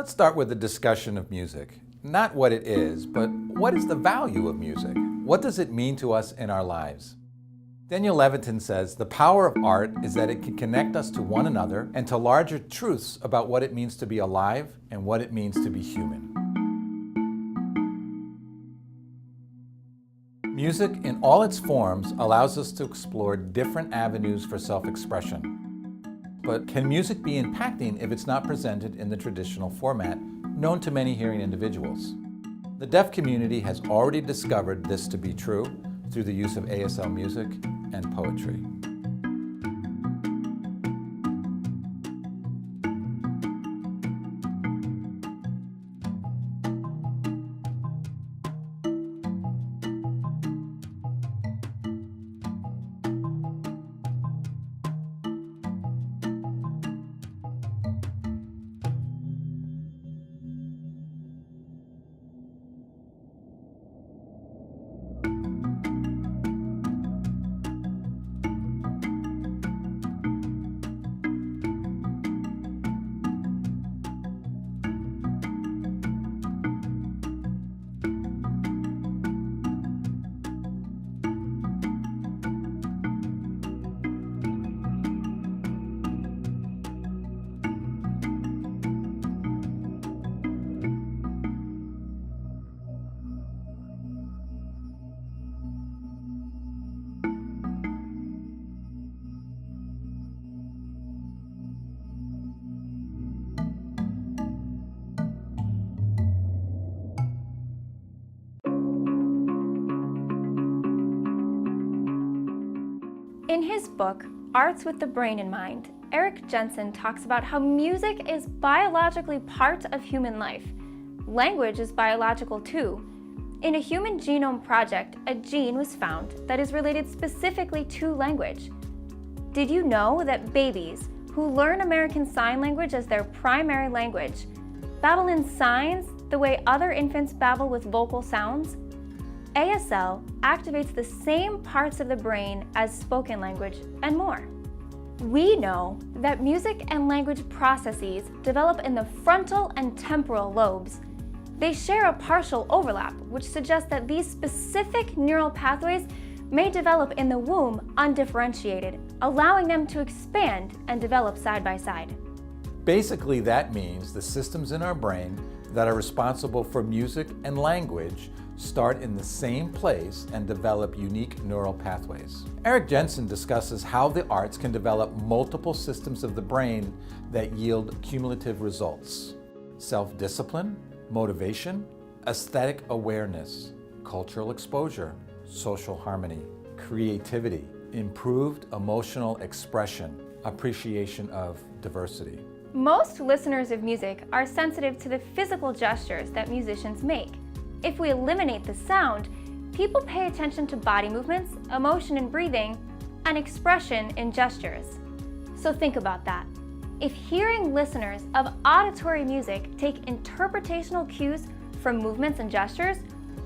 Let's start with a discussion of music. Not what it is, but what is the value of music? What does it mean to us in our lives? Daniel Levitin says, the power of art is that it can connect us to one another and to larger truths about what it means to be alive and what it means to be human. Music in all its forms allows us to explore different avenues for self-expression. But can music be impacting if it's not presented in the traditional format known to many hearing individuals? The deaf community has already discovered this to be true through the use of ASL music and poetry. In his book, Arts with the Brain in Mind, Eric Jensen talks about how music is biologically part of human life. Language is biological too. In a human genome project, a gene was found that is related specifically to language. Did you know that babies who learn American Sign Language as their primary language babble in signs the way other infants babble with vocal sounds? ASL activates the same parts of the brain as spoken language and more. We know that music and language processes develop in the frontal and temporal lobes. They share a partial overlap, which suggests that these specific neural pathways may develop in the womb undifferentiated, allowing them to expand and develop side by side. Basically, that means the systems in our brain that are responsible for music and language start in the same place and develop unique neural pathways. Eric Jensen discusses how the arts can develop multiple systems of the brain that yield cumulative results: self-discipline, motivation, aesthetic awareness, cultural exposure, social harmony, creativity, improved emotional expression, appreciation of diversity. Most listeners of music are sensitive to the physical gestures that musicians make. If we eliminate the sound, people pay attention to body movements, emotion in breathing, and expression in gestures. So think about that. If hearing listeners of auditory music take interpretational cues from movements and gestures,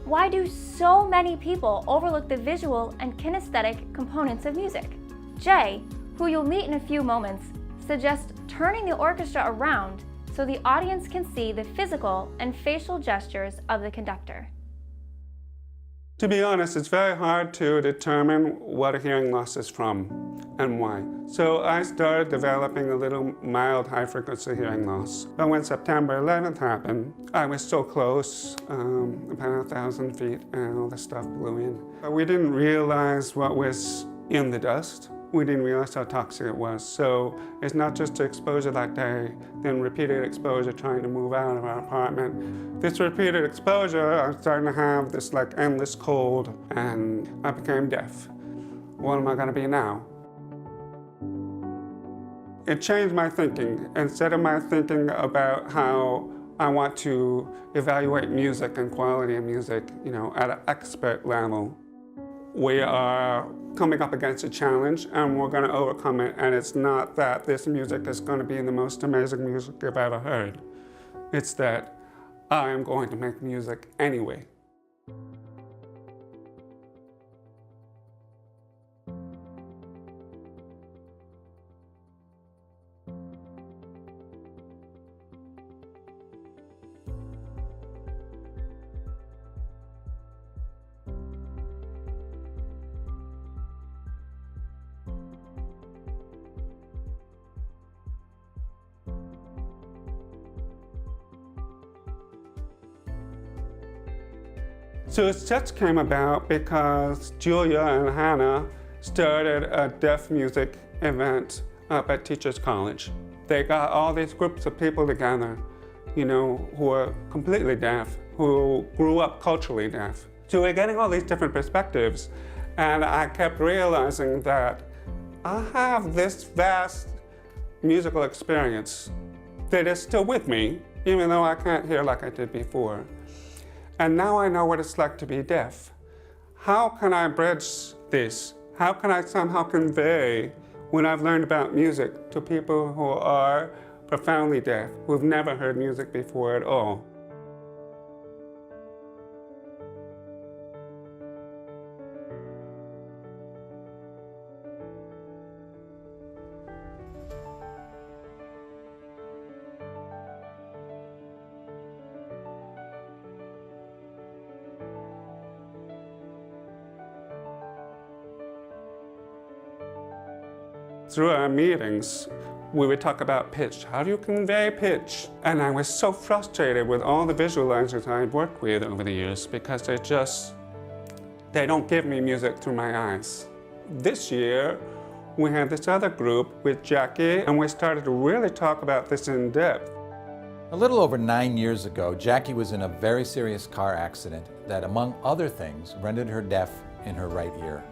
why do so many people overlook the visual and kinesthetic components of music? Jay, who you'll meet in a few moments, suggests turning the orchestra around so the audience can see the physical and facial gestures of the conductor. To be honest, it's very hard to determine what a hearing loss is from and why. So I started developing a little mild high-frequency hearing loss. But when September 11th happened, I was so close, about 1,000 feet, and all the stuff blew in. But we didn't realize what was in the dust. We didn't realize how toxic it was. So it's not just exposure that day, then repeated exposure trying to move out of our apartment. This repeated exposure, I'm starting to have this like endless cold, and I became deaf. What am I gonna be now? It changed my thinking. Instead of my thinking about how I want to evaluate music and quality of music, at an expert level, we are coming up against a challenge and we're going to overcome it. And it's not that this music is going to be the most amazing music you've ever heard. It's that I am going to make music anyway. So SETS came about because Julia and Hannah started a deaf music event up at Teachers College. They got all these groups of people together, who are completely deaf, who grew up culturally deaf. So we're getting all these different perspectives, and I kept realizing that I have this vast musical experience that is still with me, even though I can't hear like I did before. And now I know what it's like to be deaf. How can I bridge this? How can I somehow convey what I've learned about music to people who are profoundly deaf, who've never heard music before at all? Through our meetings, we would talk about pitch. How do you convey pitch? And I was so frustrated with all the visualizers I'd worked with over the years because they don't give me music through my eyes. This year, we had this other group with Jackie, and we started to really talk about this in depth. A little over 9 years ago, Jackie was in a very serious car accident that, among other things, rendered her deaf in her right ear.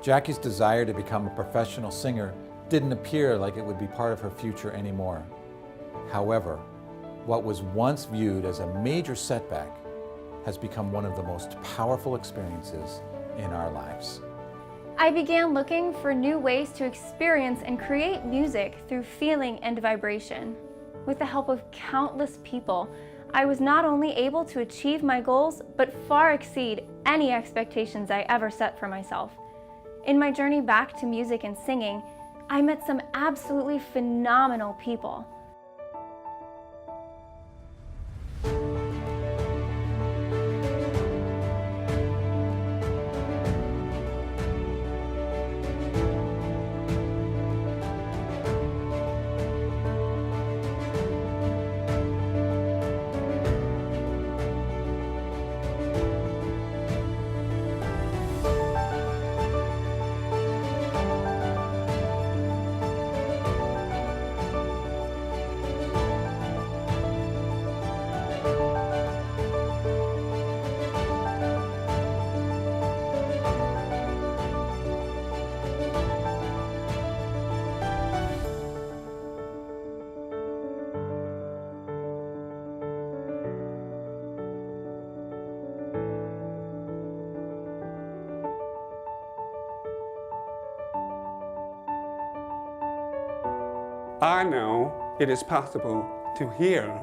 Jackie's desire to become a professional singer didn't appear like it would be part of her future anymore. However, what was once viewed as a major setback has become one of the most powerful experiences in our lives. I began looking for new ways to experience and create music through feeling and vibration. With the help of countless people, I was not only able to achieve my goals, but far exceed any expectations I ever set for myself. In my journey back to music and singing, I met some absolutely phenomenal people. I know it is possible to hear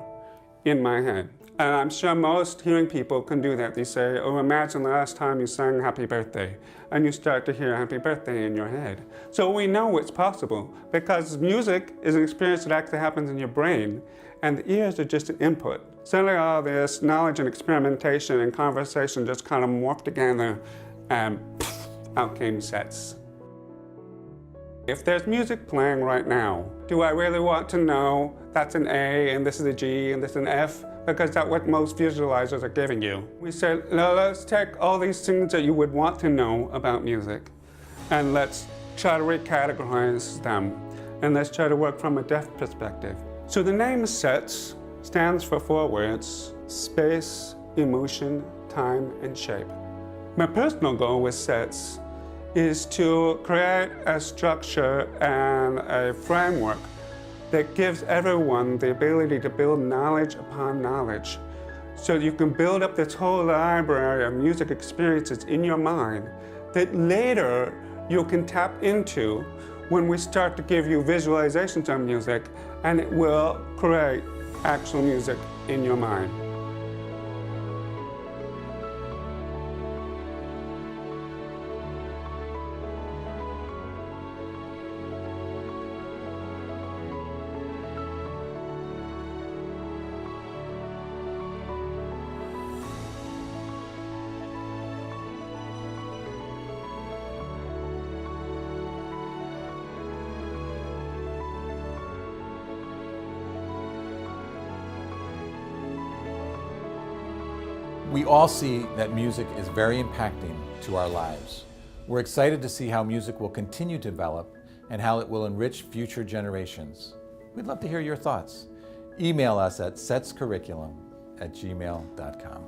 in my head. And I'm sure most hearing people can do that. They say, oh, imagine the last time you sang happy birthday, and you start to hear happy birthday in your head. So we know it's possible because music is an experience that actually happens in your brain, and the ears are just an input. Suddenly all this knowledge and experimentation and conversation just kind of morphed together, and poof, out came SETS. If there's music playing right now, do I really want to know that's an A and this is a G and this is an F? Because that's what most visualizers are giving you. We said, no, let's take all these things that you would want to know about music and let's try to recategorize them and let's try to work from a deaf perspective. So the name SETS stands for 4 words: space, emotion, time, and shape. My personal goal with SETS is to create a structure and a framework that gives everyone the ability to build knowledge upon knowledge. So you can build up this whole library of music experiences in your mind that later you can tap into when we start to give you visualizations of music, and it will create actual music in your mind. We all see that music is very impacting to our lives. We're excited to see how music will continue to develop and how it will enrich future generations. We'd love to hear your thoughts. Email us at setscurriculum@gmail.com.